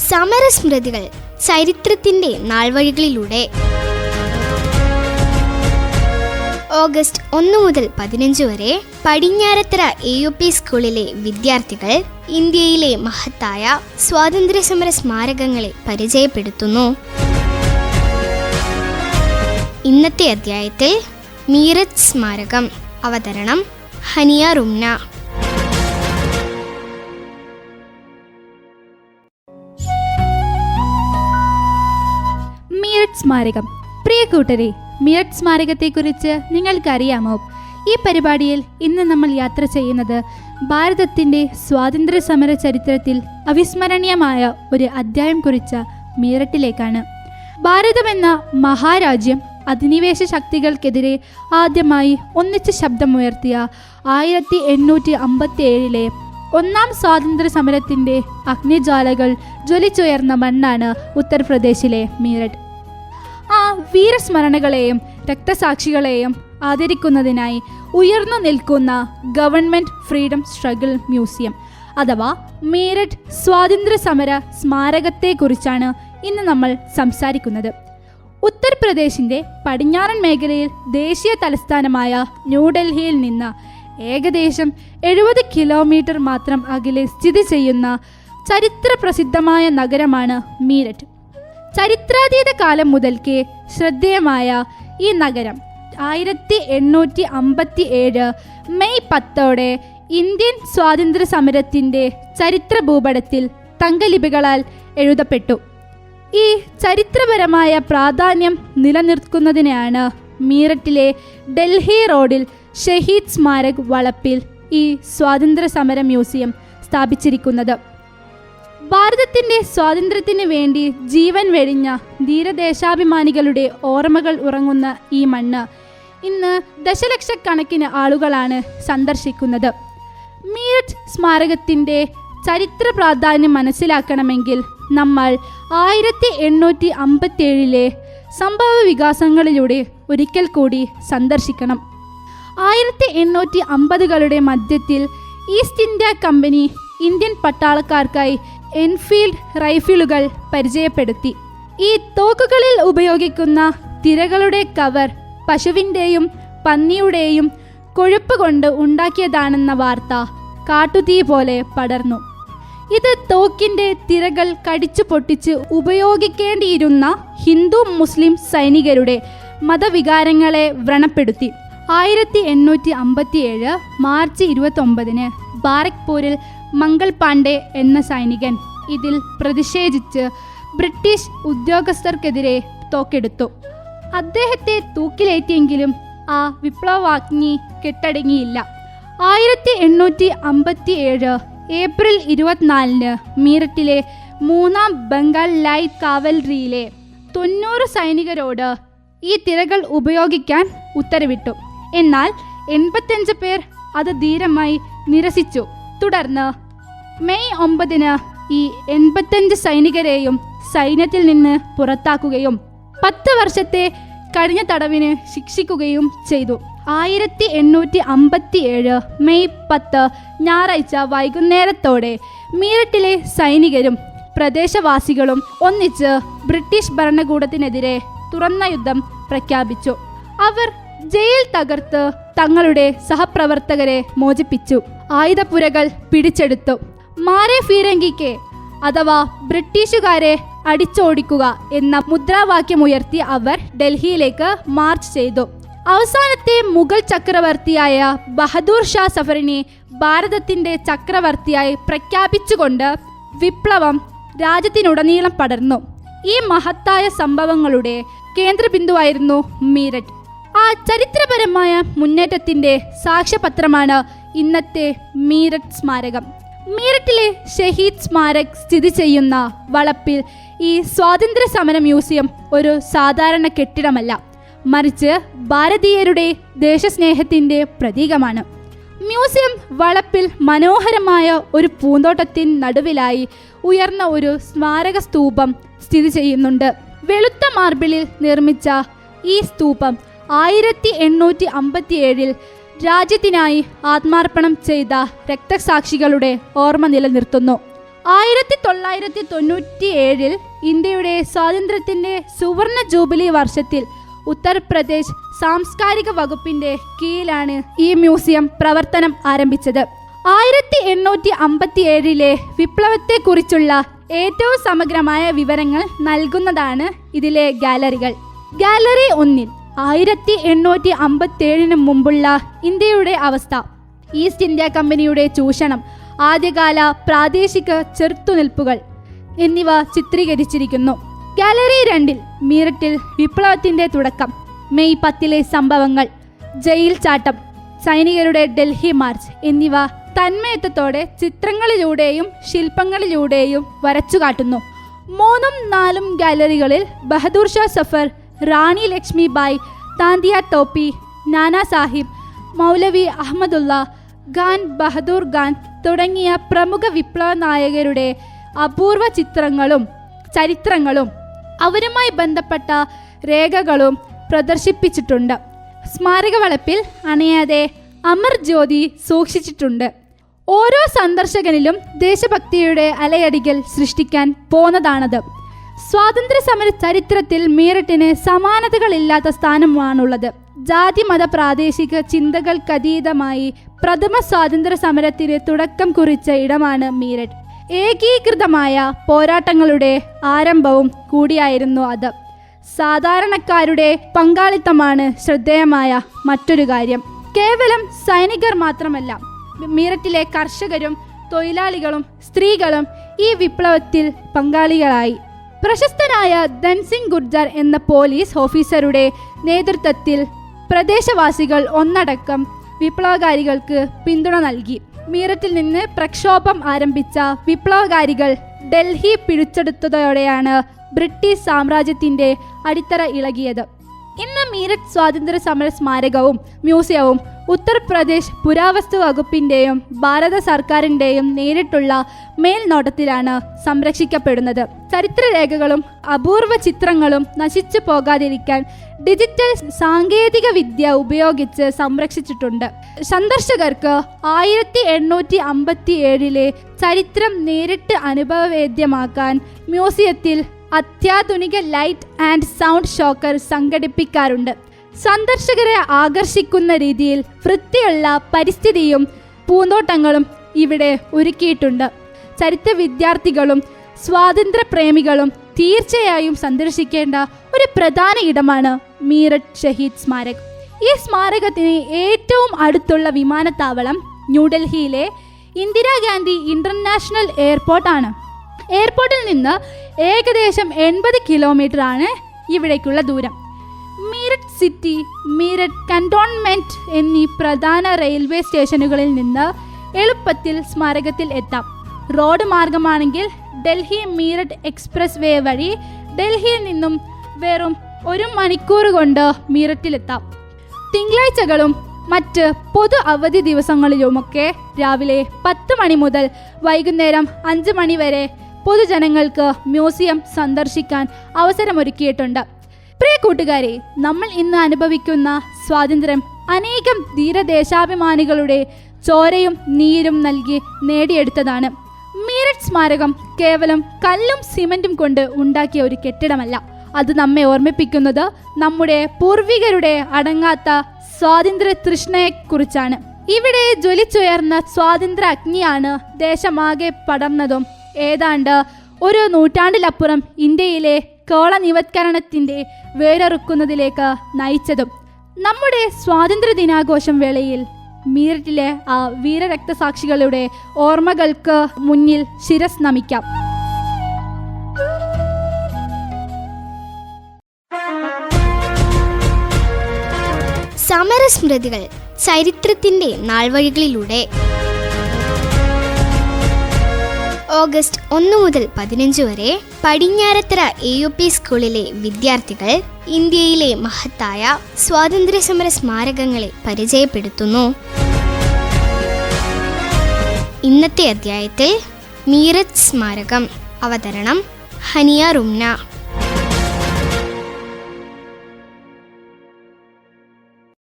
സമരസ്മൃതികൾ ചരിത്രത്തിന്റെ നാൾവഴികളിലൂടെ. ഓഗസ്റ്റ് 1 മുതൽ 15 വരെ പടിഞ്ഞാറത്തറ AUP സ്കൂളിലെ വിദ്യാർത്ഥികൾ ഇന്ത്യയിലെ മഹത്തായ സ്വാതന്ത്ര്യസമര സ്മാരകങ്ങളെ പരിചയപ്പെടുത്തുന്നു. ഇന്നത്തെ അധ്യായത്തിൽ മീററ്റ് സ്മാരകം. അവതരണം ഹനിയ റുംന. മീററ്റ് സ്മാരകം. പ്രിയ കൂട്ടരെ, മീററ്റ് സ്മാരകത്തെക്കുറിച്ച് നിങ്ങൾക്കറിയാമോ? ഈ പരിപാടിയിൽ ഇന്ന് നമ്മൾ യാത്ര ചെയ്യുന്നത് ഭാരതത്തിൻ്റെ സ്വാതന്ത്ര്യ സമര ചരിത്രത്തിൽ അവിസ്മരണീയമായ ഒരു അധ്യായം കുറിച്ച മീററ്റിലേക്കാണ്. ഭാരതമെന്ന മഹാരാജ്യം അധിനിവേശ ശക്തികൾക്കെതിരെ ആദ്യമായി ഒന്നിച്ച് ശബ്ദമുയർത്തിയ 1857 ഒന്നാം സ്വാതന്ത്ര്യ സമരത്തിൻ്റെ അഗ്നിജ്വാലകൾ ജ്വലിച്ചുയർന്ന മണ്ണാണ് ഉത്തർപ്രദേശിലെ മീററ്റ്. ആ വീരസ്മരണകളെയും രക്തസാക്ഷികളെയും ആദരിക്കുന്നതിനായി ഉയർന്നു നിൽക്കുന്ന ഗവൺമെൻറ് ഫ്രീഡം സ്ട്രഗിൾ മ്യൂസിയം അഥവാ മീററ്റ് സ്വാതന്ത്ര്യ സമര സ്മാരകത്തെക്കുറിച്ചാണ് ഇന്ന് നമ്മൾ സംസാരിക്കുന്നത്. ഉത്തർപ്രദേശിൻ്റെ പടിഞ്ഞാറൻ മേഖലയിൽ ദേശീയ തലസ്ഥാനമായ ന്യൂഡൽഹിയിൽ നിന്ന് ഏകദേശം 70 കിലോമീറ്റർ മാത്രം അകലെ സ്ഥിതി ചെയ്യുന്ന ചരിത്ര പ്രസിദ്ധമായ നഗരമാണ് മീററ്റ്. ചരിത്രാതീത കാലം മുതൽക്കേ ശ്രദ്ധേയമായ ഈ നഗരം 1857 മെയ് 10 ഇന്ത്യൻ സ്വാതന്ത്ര്യ സമരത്തിൻ്റെ ചരിത്ര ഭൂപടത്തിൽ തങ്കലിപികളാൽ എഴുതപ്പെട്ടു. ഈ ചരിത്രപരമായ പ്രാധാന്യം നിലനിർത്തുന്നതിനാണ് മീററ്റിലെ ഡൽഹി റോഡിൽ ഷഹീദ് സ്മാരക് വളപ്പിൽ ഈ സ്വാതന്ത്ര്യ സമര മ്യൂസിയം സ്ഥാപിച്ചിരിക്കുന്നത്. ഭാരതത്തിൻ്റെ സ്വാതന്ത്ര്യത്തിന് വേണ്ടി ജീവൻ വെടിഞ്ഞ ധീരദേശാഭിമാനികളുടെ ഓർമ്മകൾ ഉറങ്ങുന്ന ഈ മണ്ണ് ഇന്ന് ദശലക്ഷക്കണക്കിന് ആളുകളാണ് സന്ദർശിക്കുന്നത്. മീററ്റ് സ്മാരകത്തിൻ്റെ ചരിത്ര പ്രാധാന്യം മനസ്സിലാക്കണമെങ്കിൽ നമ്മൾ 1857 സംഭവ വികാസങ്ങളിലൂടെ ഒരിക്കൽ കൂടി സന്ദർശിക്കണം. 1850കളുടെ മധ്യത്തിൽ ഈസ്റ്റ് ഇന്ത്യ കമ്പനി ഇന്ത്യൻ പട്ടാളക്കാർക്കായി എൻഫീൽഡ് റൈഫിളുകൾ പരിചയപ്പെടുത്തി. ഈ തോക്കുകളിൽ ഉപയോഗിക്കുന്ന തിരകളുടെ കവർ പശുവിൻ്റെയും പന്നിയുടെയും കൊഴുപ്പ് കൊണ്ട് ഉണ്ടാക്കിയതാണെന്ന വാർത്ത കാട്ടുതീ പോലെ പടർന്നു. ഇത് തോക്കിൻ്റെ തിരകൾ കടിച്ചു പൊട്ടിച്ച് ഉപയോഗിക്കേണ്ടിയിരുന്ന ഹിന്ദു മുസ്ലിം സൈനികരുടെ മതവികാരങ്ങളെ വ്രണപ്പെടുത്തി. 1857 മാർച്ച് 29 ബാരക്പൂരിൽ മംഗൾ പാണ്ഡെ എന്ന സൈനികൻ ഇതിൽ പ്രതിഷേധിച്ച് ബ്രിട്ടീഷ് ഉദ്യോഗസ്ഥർക്കെതിരെ തോക്കെടുത്തു. അദ്ദേഹത്തെ തൂക്കിലേറ്റിയെങ്കിലും ആ വിപ്ലവാഗ്നി കെട്ടടങ്ങിയില്ല. 1857 ഏപ്രിൽ 24 മീററ്റിലെ 3-ാം ബംഗാൾ ലൈറ്റ് കാവൽറിയിലെ 90 സൈനികരോട് ഈ തിരകൾ ഉപയോഗിക്കാൻ ഉത്തരവിട്ടു. എന്നാൽ 85 പേർ അത് ധീരമായി നിരസിച്ചു. തുടർന്ന് മെയ് 9 ഈ 85 സൈനികരെയും സൈന്യത്തിൽ നിന്ന് പുറത്താക്കുകയും 10 വർഷത്തെ കഠിന തടവിന് ശിക്ഷിക്കുകയും ചെയ്തു. 1857 മെയ് 10 ഞായറാഴ്ച വൈകുന്നേരത്തോടെ മീററ്റിലെ സൈനികരും പ്രദേശവാസികളും ഒന്നിച്ച് ബ്രിട്ടീഷ് ഭരണകൂടത്തിനെതിരെ തുറന്ന യുദ്ധം പ്രഖ്യാപിച്ചു. അവർ ജയിൽ തകർത്ത് തങ്ങളുടെ സഹപ്രവർത്തകരെ മോചിപ്പിച്ചു. ആയുധപ്പുരകൾ പിടിച്ചെടുത്തു. മാരെ ഫിരംഗിക്ക് അഥവാ ബ്രിട്ടീഷുകാരെ അടിച്ചോടിക്കുക എന്ന മുദ്രാവാക്യമുയർത്തി അവർ ഡൽഹിയിലേക്ക് മാർച്ച് ചെയ്തു. അവസാനത്തെ മുഗൾ ചക്രവർത്തിയായ ബഹദൂർ ഷാ സഫറിനെ ഭാരതത്തിൻ്റെ ചക്രവർത്തിയായി പ്രഖ്യാപിച്ചുകൊണ്ട് വിപ്ലവം രാജ്യത്തിനുടനീളം പടർന്നു. ഈ മഹത്തായ സംഭവങ്ങളുടെ കേന്ദ്രബിന്ദുവായിരുന്നു മീററ്റ്. ആ ചരിത്രപരമായ മുന്നേറ്റത്തിൻ്റെ സാക്ഷ്യപത്രമാണ് ഇന്നത്തെ മീററ്റ് സ്മാരകം. മീററ്റിലെ ഷഹീദ് സ്മാരക് സ്ഥിതി ചെയ്യുന്ന വളപ്പിൽ ഈ സ്വാതന്ത്ര്യ സമര മ്യൂസിയം ഒരു സാധാരണ കെട്ടിടമല്ല, മറിച്ച് ഭാരതീയരുടെ ദേശസ്നേഹത്തിൻ്റെ പ്രതീകമാണ്. മ്യൂസിയം വളപ്പിൽ മനോഹരമായ ഒരു പൂന്തോട്ടത്തിൻ നടുവിലായി ഉയർന്ന ഒരു സ്മാരക സ്തൂപം സ്ഥിതി ചെയ്യുന്നുണ്ട്. വെളുത്ത മാർബിളിൽ നിർമ്മിച്ച ഈ സ്തൂപം 1857 രാജ്യത്തിനായി ആത്മാർപ്പണം ചെയ്ത രക്തസാക്ഷികളുടെ ഓർമ്മ നിലനിർത്തുന്നു. 1997 ഇന്ത്യയുടെ സ്വാതന്ത്ര്യത്തിന്റെ സുവർണ ജൂബിലി വർഷത്തിൽ ഉത്തർപ്രദേശ് സാംസ്കാരിക വകുപ്പിന്റെ കീഴിലാണ് ഈ മ്യൂസിയം പ്രവർത്തനം ആരംഭിച്ചത്. 1857 വിപ്ലവത്തെക്കുറിച്ചുള്ള ഏറ്റവും സമഗ്രമായ വിവരങ്ങൾ നൽകുന്നതാണ് ഇതിലെ ഗാലറികൾ. ഗാലറി 1 1857 മുമ്പുള്ള ഇന്ത്യയുടെ അവസ്ഥ, ഈസ്റ്റ് ഇന്ത്യ കമ്പനിയുടെ ചൂഷണം, ആദ്യകാല പ്രാദേശിക ചെറുത്തുനിൽപ്പുകൾ എന്നിവ ചിത്രീകരിച്ചിരിക്കുന്നു. ഗാലറി 2 മീററ്റിൽ വിപ്ലവത്തിന്റെ തുടക്കം, മെയ് 10 സംഭവങ്ങൾ, ജയിൽ ചാട്ടം, സൈനികരുടെ ഡൽഹി മാർച്ച് എന്നിവ തന്മയത്വത്തോടെ ചിത്രങ്ങളിലൂടെയും ശില്പങ്ങളിലൂടെയും വരച്ചു കാട്ടുന്നു. 3ഉം 4ഉം ഗാലറികളിൽ ബഹദൂർ ഷാ സഫർ, റാണി ലക്ഷ്മിബായി, താന്തിയ ടോപ്പി, നാനാ സാഹിബ്, മൗലവി അഹമ്മദുള്ള ഖാൻ, ബഹദൂർ ഖാൻ തുടങ്ങിയ പ്രമുഖ വിപ്ലവ നായകരുടെ അപൂർവ ചിത്രങ്ങളും ചരിത്രങ്ങളും അവരുമായി ബന്ധപ്പെട്ട രേഖകളും പ്രദർശിപ്പിച്ചിട്ടുണ്ട്. സ്മാരക വളപ്പിൽ അണയാതെ അമർ ജ്യോതി സൂക്ഷിച്ചിട്ടുണ്ട്. ഓരോ സന്ദർശകനിലും ദേശഭക്തിയുടെ അലയടികൾ സൃഷ്ടിക്കാൻ പോന്നതാണത്. സ്വാതന്ത്ര്യ സമര ചരിത്രത്തിൽ മീററ്റിന് സമാനതകളില്ലാത്ത സ്ഥാനമാണുള്ളത്. ജാതി മത പ്രാദേശിക ചിന്തകൾക്കതീതമായി പ്രഥമ സ്വാതന്ത്ര്യ സമരത്തിന് തുടക്കം കുറിച്ച ഇടമാണ് മീററ്റ്. ഏകീകൃതമായ പോരാട്ടങ്ങളുടെ ആരംഭവും കൂടിയായിരുന്നു അത്. സാധാരണക്കാരുടെ പങ്കാളിത്തമാണ് ശ്രദ്ധേയമായ മറ്റൊരു കാര്യം. കേവലം സൈനികർ മാത്രമല്ല, മീററ്റിലെ കർഷകരും തൊഴിലാളികളും സ്ത്രീകളും ഈ വിപ്ലവത്തിൽ പങ്കാളികളായി. പ്രശസ്തനായ ധൻസിംഗ് ഗുർജർ എന്ന പോലീസ് ഓഫീസറുടെ നേതൃത്വത്തിൽ പ്രദേശവാസികൾ ഒന്നടക്കം വിപ്ലവകാരികൾക്ക് പിന്തുണ നൽകി. മീററ്റിൽ നിന്ന് പ്രക്ഷോഭം ആരംഭിച്ച വിപ്ലവകാരികൾ ഡൽഹി പിടിച്ചെടുത്തതോടെയാണ് ബ്രിട്ടീഷ് സാമ്രാജ്യത്തിന്റെ അടിത്തറ ഇളകിയത്. ഇന്ന് മീററ്റ് സ്വാതന്ത്ര്യ സമര സ്മാരകവും മ്യൂസിയവും ഉത്തർപ്രദേശ് പുരാവസ്തു വകുപ്പിന്റെയും ഭാരത സർക്കാരിന്റെയും നേരിട്ടുള്ള മേൽനോട്ടത്തിലാണ് സംരക്ഷിക്കപ്പെടുന്നത്. ചരിത്രരേഖകളും അപൂർവ ചിത്രങ്ങളും നശിച്ചു പോകാതിരിക്കാൻ ഡിജിറ്റൽ സാങ്കേതിക വിദ്യ ഉപയോഗിച്ച് സംരക്ഷിച്ചിട്ടുണ്ട്. സന്ദർശകർക്ക് 1857 ചരിത്രം നേരിട്ട് അനുഭവവേദ്യമാക്കാൻ മ്യൂസിയത്തിൽ അത്യാധുനിക ലൈറ്റ് ആൻഡ് സൗണ്ട് ഷോക്കർ സംഘടിപ്പിക്കാറുണ്ട്. സന്ദർശകരെ ആകർഷിക്കുന്ന രീതിയിൽ വൃത്തിയുള്ള പരിസ്ഥിതിയും പൂന്തോട്ടങ്ങളും ഇവിടെ ഒരുക്കിയിട്ടുണ്ട്. ചരിത്ര വിദ്യാർത്ഥികളും സ്വാതന്ത്ര്യപ്രേമികളും തീർച്ചയായും സന്ദർശിക്കേണ്ട ഒരു പ്രധാന ഇടമാണ് മീററ്റ് ഷഹീദ് സ്മാരക്. ഈ സ്മാരകത്തിന് ഏറ്റവും അടുത്തുള്ള വിമാനത്താവളം ന്യൂഡൽഹിയിലെ ഇന്ദിരാഗാന്ധി ഇന്റർനാഷണൽ എയർപോർട്ട് ആണ്. എയർപോർട്ടിൽ നിന്ന് ഏകദേശം 80 കിലോമീറ്റർ ആണ് ഇവിടേക്കുള്ള ദൂരം. മീററ്റ് സിറ്റി, മീററ്റ് കന്റോൺമെന്റ് എന്നീ പ്രധാന റെയിൽവേ സ്റ്റേഷനുകളിൽ നിന്ന് എളുപ്പത്തിൽ സ്മാരകത്തിൽ എത്താം. റോഡ് മാർഗമാണെങ്കിൽ ഡൽഹി മീററ്റ് എക്സ്പ്രസ് വേ വഴി ഡൽഹിയിൽ നിന്നും വെറും 1 മണിക്കൂർ കൊണ്ട് മീററ്റിലെത്താം. തിങ്കളാഴ്ചകളും മറ്റ് പൊതു അവധി ദിവസങ്ങളിലുമൊക്കെ രാവിലെ 10 മണി മുതൽ വൈകുന്നേരം 5 മണി വരെ പൊതുജനങ്ങൾക്ക് മ്യൂസിയം സന്ദർശിക്കാൻ അവസരമൊരുക്കിയിട്ടുണ്ട്. പ്രിയ കൂട്ടുകാരെ, നമ്മൾ ഇന്ന് അനുഭവിക്കുന്ന സ്വാതന്ത്ര്യം അനേകം ധീരദേശാഭിമാനികളുടെ ചോരയും നീരും നൽകി നേടിയെടുത്തതാണ്. മീററ്റ് സ്മാരകം കേവലം കല്ലും സിമന്റും കൊണ്ട് ഉണ്ടാക്കിയ ഒരു കെട്ടിടമല്ല. അത് നമ്മെ ഓർമ്മിപ്പിക്കുന്നത് നമ്മുടെ പൂർവികരുടെ അടങ്ങാത്ത സ്വാതന്ത്ര്യ തൃഷ്ണയെക്കുറിച്ചാണ്. ഇവിടെ ജ്വലിച്ചുയർന്ന സ്വാതന്ത്ര്യ അഗ്നിയാണ് ദേശമാകെ പടർന്നതും ഏതാണ്ട് ഒരു നൂറ്റാണ്ടിലപ്പുറം ഇന്ത്യയിലെ കോളനിവത്കരണത്തിന്റെ വേരറുക്കുന്നതിലേക്ക് നയിച്ചതും. നമ്മുടെ സ്വാതന്ത്ര്യ ദിനാഘോഷം വേളയിൽ മീററ്റിലെ ആ വീരരക്തസാക്ഷികളുടെ ഓർമ്മകൾക്ക് മുന്നിൽ ശിരസ് നമിക്കാം. സമരസ്മൃതികൾ, ചരിത്രത്തിന്റെ നാൾവഴികളിലൂടെ. ഓഗസ്റ്റ് 1 മുതൽ 15 വരെ പടിഞ്ഞാറത്തറ AUP സ്കൂളിലെ വിദ്യാർത്ഥികൾ ഇന്ത്യയിലെ മഹത്തായ സ്വാതന്ത്ര്യസമര സ്മാരകങ്ങളെ പരിചയപ്പെടുത്തുന്നു. ഇന്നത്തെ അധ്യായത്തിൽ മീററ്റ് സ്മാരകം. അവതരണം ഹനിയ റുംന.